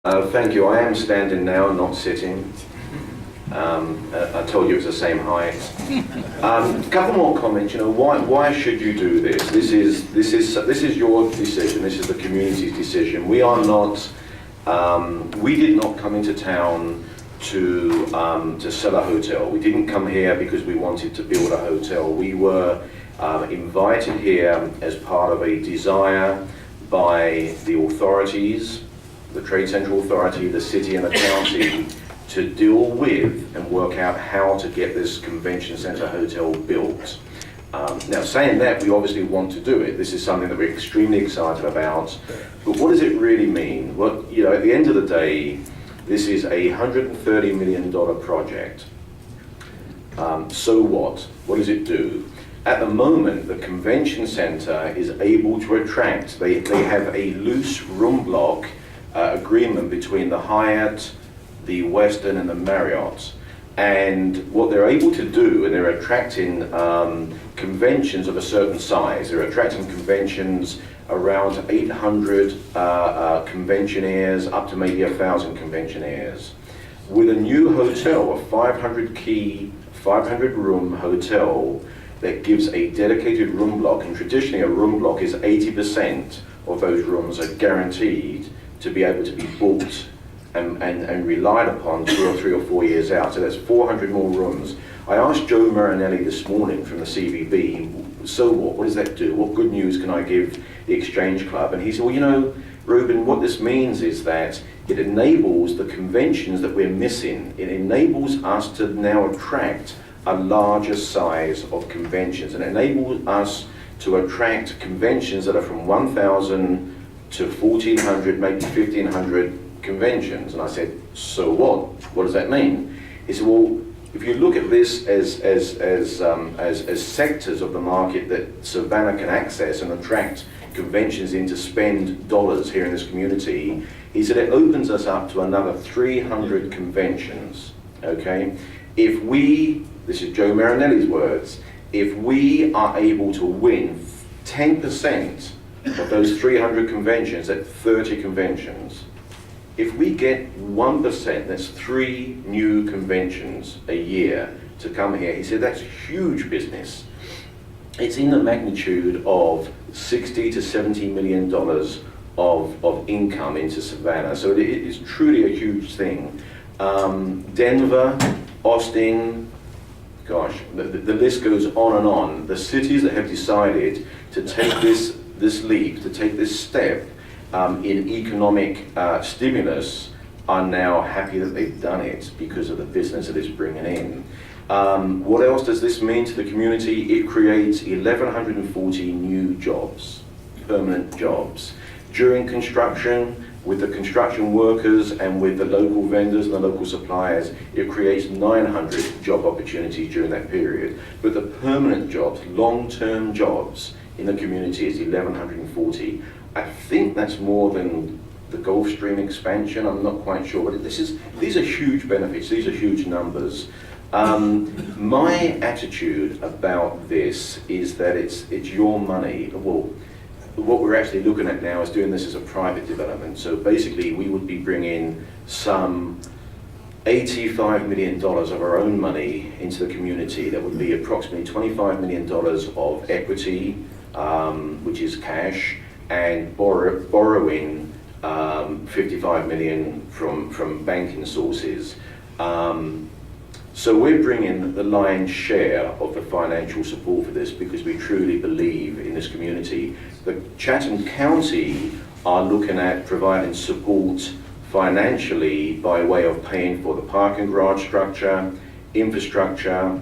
Thank you. I am standing now, not sitting. I told you it's the same height. A couple more comments. You know, why should you do this? This is your decision. This is the community's decision. We are not. We did not come into town to sell a hotel. We didn't come here because we wanted to build a hotel. We were invited here as part of a desire by the authorities, the Trade Central Authority, the city and the county, to deal with and work out how to get this convention centre hotel built. Now, saying that, we obviously want to do it. This is something that we're extremely excited about. But what does it really mean? Well, you know, at the end of the day, this is a $130 million project. So what? What does it do? At the moment, the convention centre is able to attract, they have a loose room block agreement between the Hyatt, the Westin and the Marriott. And what they're able to do, and they're attracting conventions of a certain size. They're attracting conventions around 800 conventionaires, up to maybe 1,000 conventionaires. With a new hotel, a 500-key, 500-room hotel that gives a dedicated room block, and traditionally a room block is 80% of those rooms are guaranteed to be able to be booked and relied upon 2 or 3 or 4 years out. So that's 400 more rooms. I asked Joe Marinelli this morning from the CVB, so what does that do? What good news can I give the Exchange Club? And he said, well, you know, Ruben, what this means is that it enables the conventions that we're missing. It enables us to now attract a larger size of conventions, and enables us to attract conventions that are from 1,000 to 1,400, maybe 1,500 conventions. And I said, so what? What does that mean? He said, well, if you look at this as sectors of the market that Savannah can access and attract conventions in to spend dollars here in this community, he said it opens us up to another 300 conventions, okay? If we, this is Joe Marinelli's words, if we are able to win 10% of those 300 conventions at 30 conventions, if we get 1%, that's 3 new conventions a year to come here. He said that's huge business. It's in the magnitude of $60 to $70 million of income into Savannah. So it is truly a huge thing. Denver, Austin, gosh, the list goes on and on. The cities that have decided to take this leap, to take this step in economic stimulus, are now happy that they've done it because of the business that it's bringing in. What else does this mean to the community? It creates 1,140 new jobs, permanent jobs. During construction, with the construction workers and with the local vendors and the local suppliers, it creates 900 job opportunities during that period. But the permanent jobs, long-term jobs in the community is 1,140. I think that's more than the Gulf Stream expansion. I'm not quite sure, but these are huge benefits. These are huge numbers. My attitude about this is that it's your money. Well, what we're actually looking at now is doing this as a private development. So basically, we would be bringing some $85 million of our own money into the community. That would be approximately $25 million of equity, which is cash, and borrowing $55 million from banking sources. So we're bringing the lion's share of the financial support for this because we truly believe in this community. The Chatham County are looking at providing support financially by way of paying for the parking garage structure, infrastructure,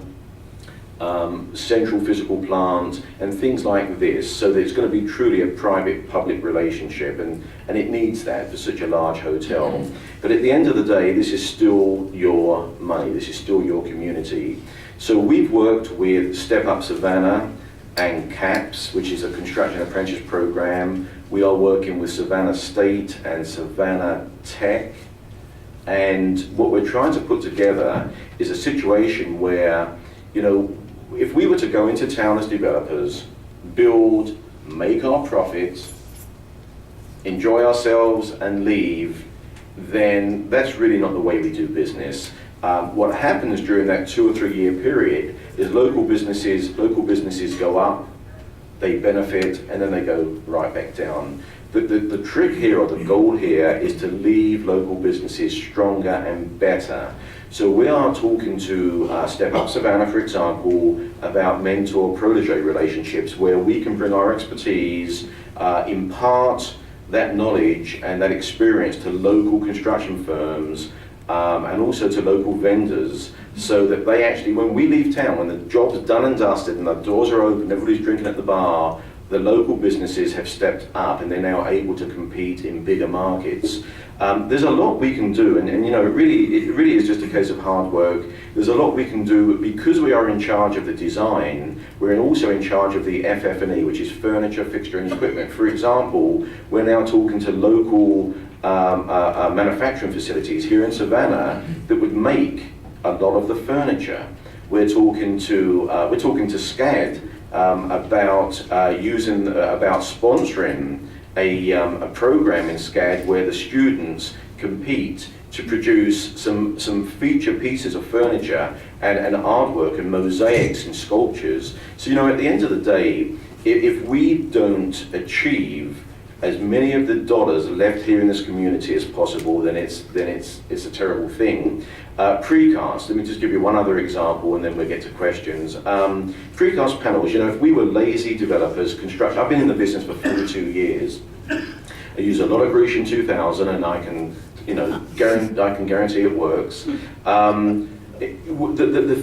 central physical plant, and things like this, so that it's going to be truly a private-public relationship, and it needs that for such a large hotel. But at the end of the day, this is still your money, this is still your community. So we've worked with Step Up Savannah and CAPS, which is a construction apprentice program. We are working with Savannah State and Savannah Tech, and what we're trying to put together is a situation where, you know, if we were to go into town as developers, build, make our profits, enjoy ourselves and leave, then that's really not the way we do business. What happens during that 2 or 3 year period is local businesses go up, they benefit, and then they go right back down. The trick here, or the goal here, is to leave local businesses stronger and better. So we are talking to Step Up Savannah, for example, about mentor-protege relationships where we can bring our expertise, impart that knowledge and that experience to local construction firms and also to local vendors, so that they actually, when we leave town, when the job's done and dusted and the doors are open, everybody's drinking at the bar, the local businesses have stepped up and they're now able to compete in bigger markets. There's a lot we can do, and you know, it really is just a case of hard work. There's a lot we can do because we are in charge of the design. We're also in charge of the FF&E, which is furniture, fixture, and equipment. For example, we're now talking to local manufacturing facilities here in Savannah that would make a lot of the furniture. We're talking to SCAD about sponsoring a program in SCAD where the students compete to produce some feature pieces of furniture and artwork and mosaics and sculptures. So, you know, at the end of the day, if we don't achieve as many of the dollars left here in this community as possible, then it's a terrible thing. Precast, let me just give you one other example and then we'll get to questions. Precast panels, you know, if we were lazy developers, construction, I've been in the business for 42 years. I use a lot of Grecian 2000 and I can, you know, guarantee it works. The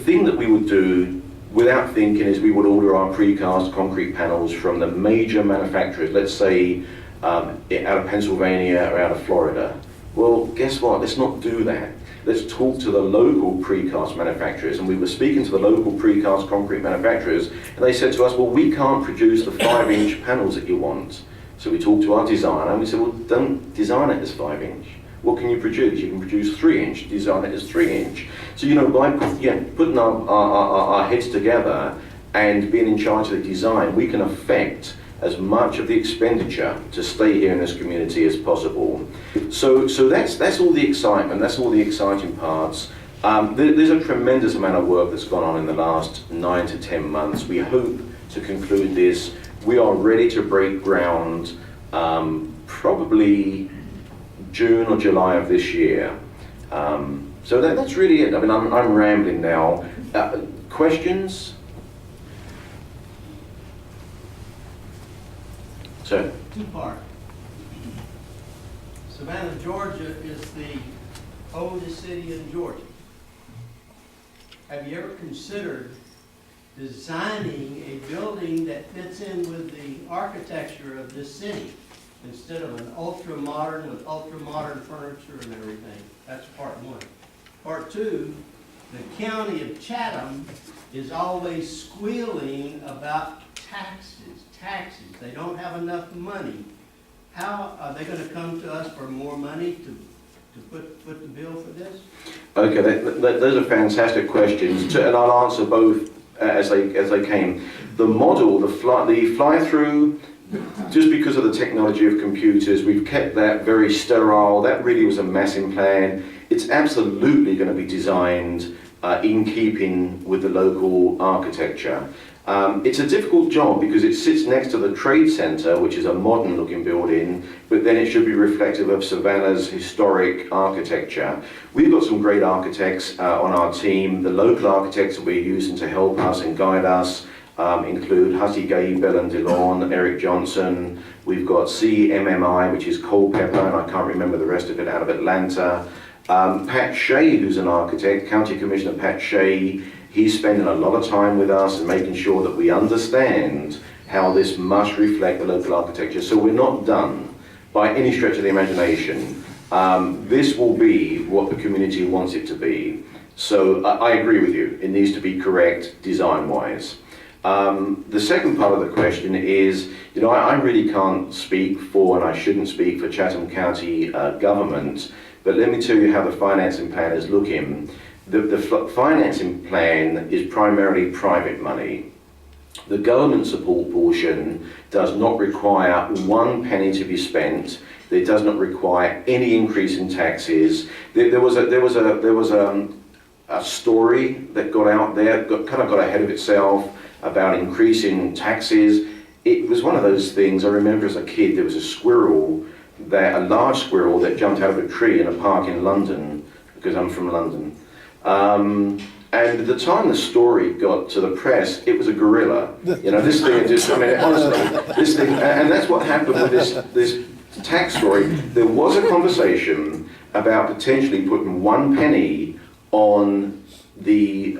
thing that we would do without thinking is we would order our precast concrete panels from the major manufacturers, let's say out of Pennsylvania or out of Florida. Well, guess what? Let's not do that. Let's talk to the local precast manufacturers. And we were speaking to the local precast concrete manufacturers, and they said to us, well, we can't produce the 5-inch panels that you want. So we talked to our designer, and we said, well, don't design it as 5-inch. What can you produce? You can produce 3-inch, design it as 3-inch. So, you know, by putting our heads together and being in charge of the design, we can affect as much of the expenditure to stay here in this community as possible. So that's all the excitement, that's all the exciting parts. There's a tremendous amount of work that's gone on in the last 9 to 10 months. We hope to conclude this. We are ready to break ground probably June or July of this year. So that's really it. I mean, I'm rambling now. Questions? Sir? Two-part. Savannah, Georgia is the oldest city in Georgia. Have you ever considered designing a building that fits in with the architecture of this city instead of an ultra-modern with ultra-modern furniture and everything? That's part one. Part two, the county of Chatham is always squealing about taxes. They don't have enough money. How are they going to come to us for more money to put the bill for this? Okay, those are fantastic questions, and I'll answer both as they came. The model, the fly-through, just because of the technology of computers, we've kept that very sterile. That really was a massing plan. It's absolutely going to be designed in keeping with the local architecture. It's a difficult job because it sits next to the Trade Center, which is a modern looking building, but then it should be reflective of Savannah's historic architecture. We've got some great architects on our team. The local architects that we're using to help us and guide us include Hutty Gay, Bell and DeLon, Eric Johnson. We've got CMMI, which is Culpeper, and I can't remember the rest of it, out of Atlanta. Pat Shea, who's an architect, County Commissioner Pat Shea, he's spending a lot of time with us and making sure that we understand how this must reflect the local architecture. So we're not done by any stretch of the imagination. This will be what the community wants it to be. So I agree with you, it needs to be correct design-wise. The second part of the question is, you know, I really can't speak for, and I shouldn't speak for Chatham County government, but let me tell you how the financing plan is looking. The financing plan is primarily private money. The government support portion does not require 1 penny to be spent. It does not require any increase in taxes. There was a story that got out there, kind of got ahead of itself about increasing taxes. It was one of those things. I remember as a kid, there was a large squirrel that jumped out of a tree in a park in London, because I'm from London. And at the time the story got to the press, it was a gorilla. You know, this thing just, I mean, honestly, this thing, and that's what happened with this tax story. There was a conversation about potentially putting 1 penny on the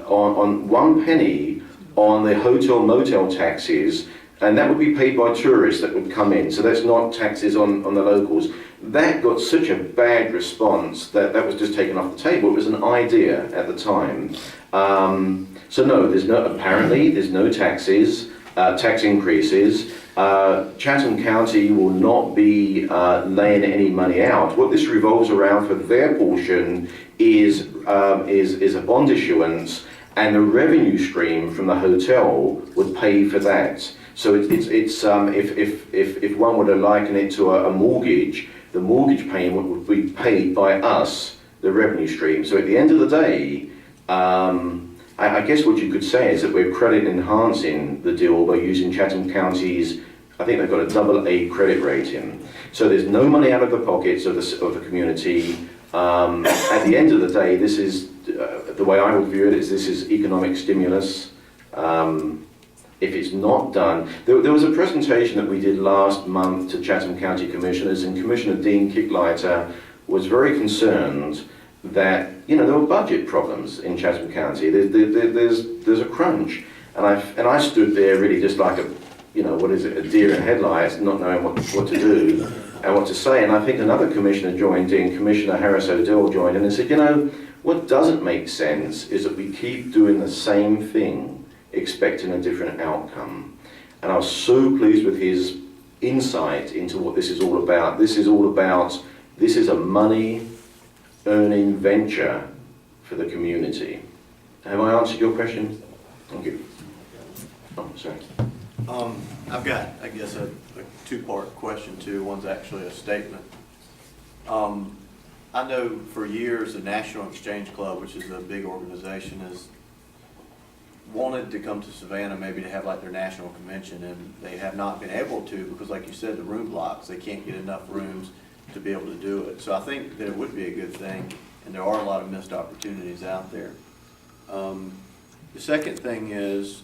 hotel motel taxes, and that would be paid by tourists that would come in. So that's not taxes on the locals. That got such a bad response that was just taken off the table. It was an idea at the time. So no, apparently there's no taxes, tax increases. Chatham County will not be laying any money out. What this revolves around for their portion is a bond issuance, and the revenue stream from the hotel would pay for that. So if one were to liken it to a mortgage, the mortgage payment would be paid by us, the revenue stream. So at the end of the day, I guess what you could say is that we're credit enhancing the deal by using Chatham County's, I think they've got a AA credit rating. So there's no money out of the pockets of the community. At the end of the day, this is, the way I would view it is this is economic stimulus. If it's not done, there was a presentation that we did last month to Chatham County Commissioners, and Commissioner Dean Kicklighter was very concerned that, you know, there were budget problems in Chatham County. There's a crunch, and I stood there really just like a, you know, what is it, a deer in headlights, not knowing what to do and what to say. And I think another commissioner joined in, Commissioner Harris O'Dell joined in and said, you know, what doesn't make sense is that we keep doing the same thing, expecting a different outcome. And I was so pleased with his insight into what this is all about. This is a money earning venture for the community. Have I answered your question? Thank you. Oh, sorry. I've got, I guess, a two-part question too. One's actually a statement. I know for years the National Exchange Club, which is a big organization, has wanted to come to Savannah maybe to have like their national convention, and they have not been able to because, like you said, the room blocks. They can't get enough rooms to be able to do it. So I think that it would be a good thing, and there are a lot of missed opportunities out there. The second thing is,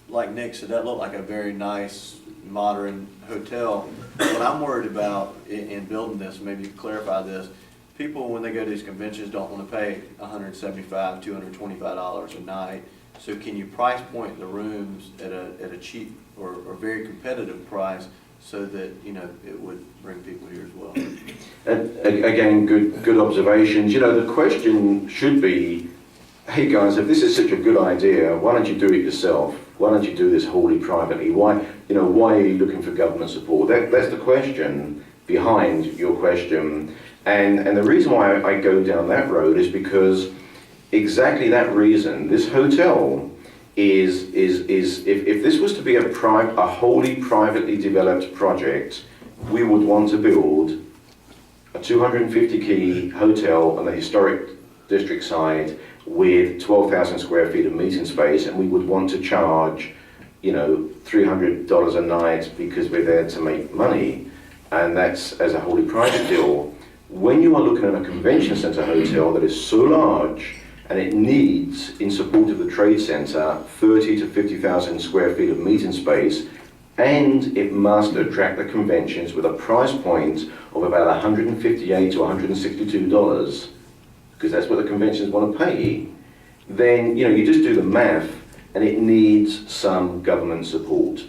like Nick said, that looked like a very nice modern hotel. What I'm worried about in building this, maybe you clarify this, people when they go to these conventions don't want to pay $175, $225 a night. So can you price point the rooms at a cheap or very competitive price so that, you know, it would bring people here as well? Again, good observations. You know, the question should be, hey guys, if this is such a good idea, why don't you do it yourself? Why don't you do this wholly privately? Why are you looking for government support? That's the question behind your question. And the reason why I go down that road is because exactly that reason. This hotel is if this was to be a wholly privately developed project, we would want to build a 250 key hotel on the historic district side with 12,000 square feet of meeting space, and we would want to charge, you know, $300 a night because we're there to make money, and that's as a wholly private deal. When you are looking at a convention center hotel that is so large and it needs, in support of the trade center, 30 to 50,000 square feet of meeting space, and it must attract the conventions with a price point of about $158 to $162, because that's what the conventions want to pay, then, you know, you just do the math and it needs some government support.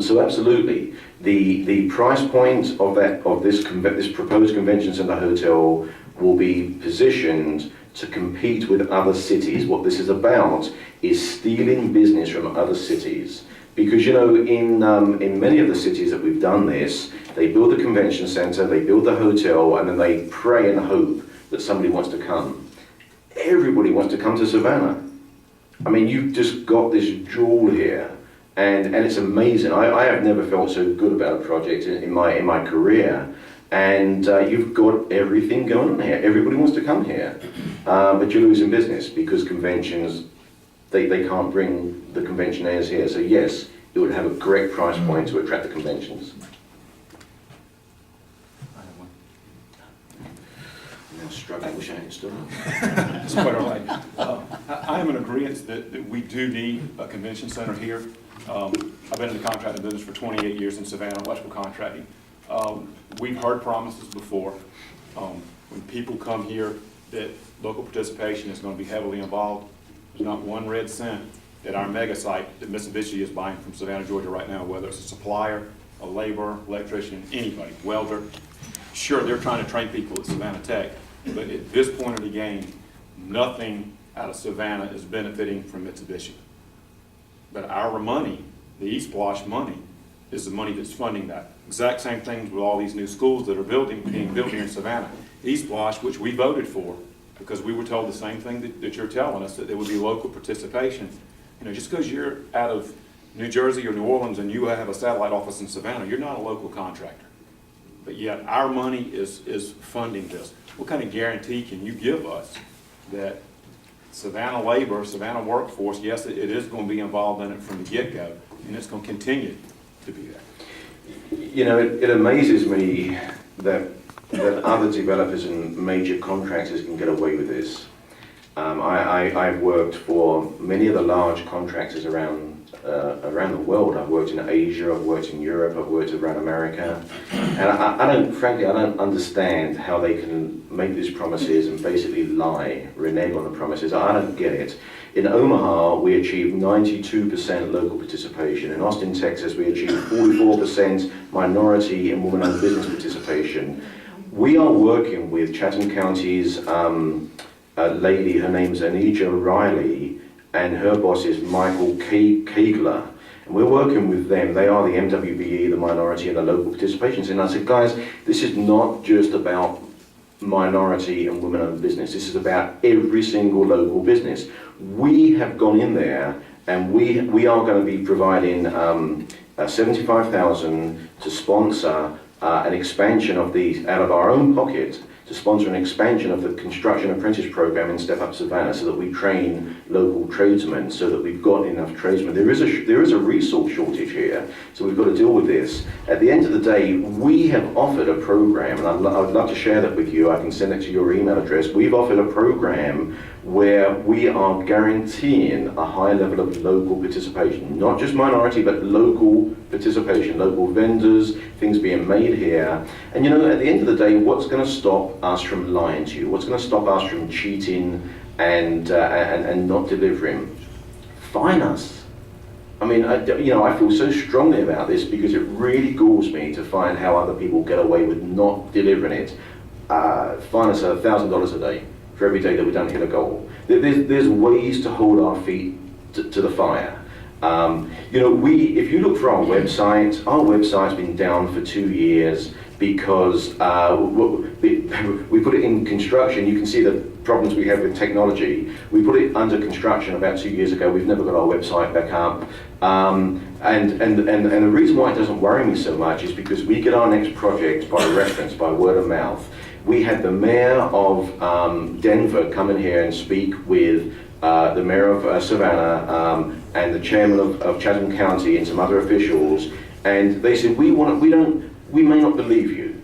So absolutely, the price point of this proposed convention center hotel will be positioned to compete with other cities. What this is about is stealing business from other cities. Because, you know, in many of the cities that we've done this, they build the convention center, they build the hotel, and then they pray and hope that somebody wants to come. Everybody wants to come to Savannah. I mean, you've just got this jewel here, and it's amazing. I have never felt so good about a project in my career. And you've got everything going on here. Everybody wants to come here, but you're losing business because conventions, they can't bring the conventionaires here. So yes, it would have a correct price point to attract the conventions. I have one. I'm now struggling, wish I hadn't stood up. It's quite all right. I am in agreement that we do need a convention center here. I've been in the contracting business for 28 years in Savannah, electrical contracting. We've heard promises before. When people come here that local participation is going to be heavily involved, there's not one red cent at our mega site that Mitsubishi is buying from Savannah, Georgia right now, whether it's a supplier, a laborer, electrician, anybody, welder. Sure, they're trying to train people at Savannah Tech, but at this point of the game, nothing out of Savannah is benefiting from Mitsubishi. But our money, the East Blosh money, is the money that's funding that. Exact same things with all these new schools that are being built here in Savannah. East Blosh, which we voted for, because we were told the same thing that you're telling us, that there would be local participation. You know, just because you're out of New Jersey or New Orleans and you have a satellite office in Savannah, you're not a local contractor. But yet our money is funding this. What kind of guarantee can you give us that Savannah labor, Savannah workforce, yes, it is going to be involved in it from the get-go, and it's going to continue to be there? You know, it amazes me that other developers and major contractors can get away with this. I've worked for many of the large contractors around the world. I've worked in Asia, I've worked in Europe, I've worked around America. And frankly, I don't understand how they can make these promises and basically lie, renege on the promises. I don't get it. In Omaha, we achieved 92% local participation. In Austin, Texas, we achieved 44% minority and woman-owned business participation. We are working with Chatham County's a lady, her name's Anija Riley, and her boss is Michael Kegler. And we're working with them. They are the MWBE, the minority and the local participations. And I said, guys, this is not just about minority and women-owned business. This is about every single local business. We have gone in there and we are going to be providing $75,000 to sponsor an expansion of these out of our own pocket, to sponsor an expansion of the construction apprentice program in Step Up Savannah, so that we train local tradesmen, so that we've got enough tradesmen. There is a resource shortage here, so we've got to deal with this. At the end of the day, we have offered a program, and I would love to share that with you. I can send it to your email address. We've offered a program where we are guaranteeing a high level of local participation, not just minority, but local participation, local vendors, things being made here. And you know, at the end of the day, what's going to stop us from lying to you? What's going to stop us from cheating and not delivering? Fine us. I mean, I feel so strongly about this because it really galls me to find how other people get away with not delivering it. Fine us $1,000 a day for every day that we don't hit a goal. There's ways to hold our feet to the fire. If you look for our website's been down for 2 years because we put it in construction. You can see the problems we have with technology. We put it under construction about 2 years ago. We've never got our website back up. And the reason why it doesn't worry me so much is because we get our next project by reference, by word of mouth. We had the mayor of Denver come in here and speak with the mayor of Savannah and the chairman of Chatham County and some other officials, and they said, we may not believe you.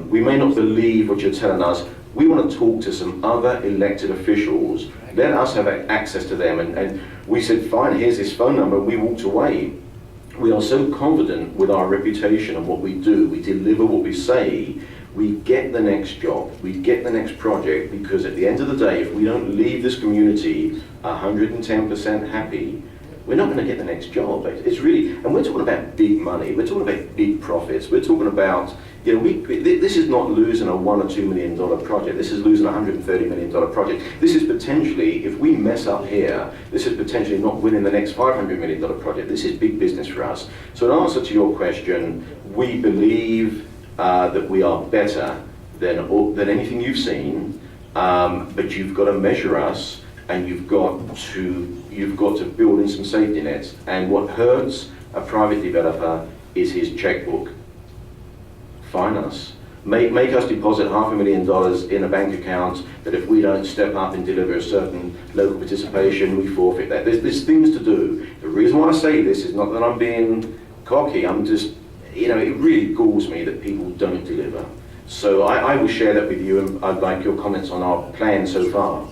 We may not believe what you're telling us. We want to talk to some other elected officials. Let us have access to them. And we said, fine, here's his phone number. We walked away. We are so confident with our reputation and what we do. We deliver what we say. We get the next job, we get the next project, because at the end of the day, if we don't leave this community 110% happy, we're not going to get the next job. It's really, and we're talking about big money, we're talking about big profits, we're talking about, this is not losing a $1 or $2 million project, this is losing a $130 million project. This is potentially, if we mess up here, this is potentially not winning the next $500 million project. This is big business for us. So in answer to your question, we believe that we are better than anything you've seen, but you've got to measure us and you've got to build in some safety nets. And what hurts a private developer is his checkbook. Fine us. Make us deposit $500,000 in a bank account that if we don't step up and deliver a certain local participation, we forfeit that. There's things to do. The reason why I say this is not that I'm being cocky, I'm just, it really galls me that people don't deliver. So I will share that with you, and I'd like your comments on our plan so far.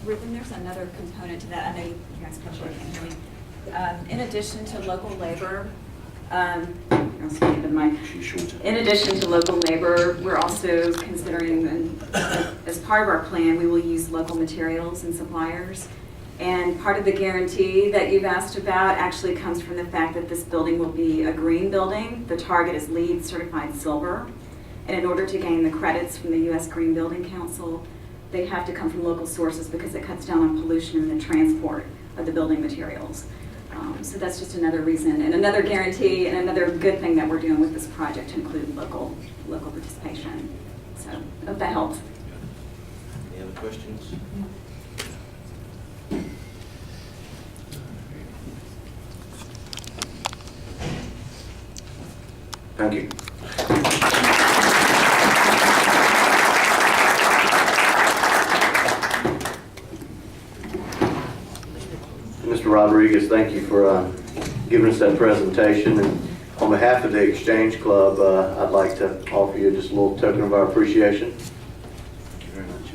Ruben, there's another component to that. I know you guys probably can't hear me. In addition to local labor, I'll speak to the mic. In addition to local labor, we're also considering, and as part of our plan, we will use local materials and suppliers. And part of the guarantee that you've asked about actually comes from the fact that this building will be a green building. The target is LEED certified silver. And in order to gain the credits from the U.S. Green Building Council, they have to come from local sources because it cuts down on pollution and the transport of the building materials. So that's just another reason and another guarantee and another good thing that we're doing with this project to include local participation. So I hope that helps. Any other questions? Thank you. Mr. Rodriguez, thank you for giving us that presentation. And on behalf of the Exchange Club, I'd like to offer you just a little token of our appreciation. Thank you very much.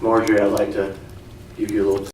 Marjorie, I'd like to give you a little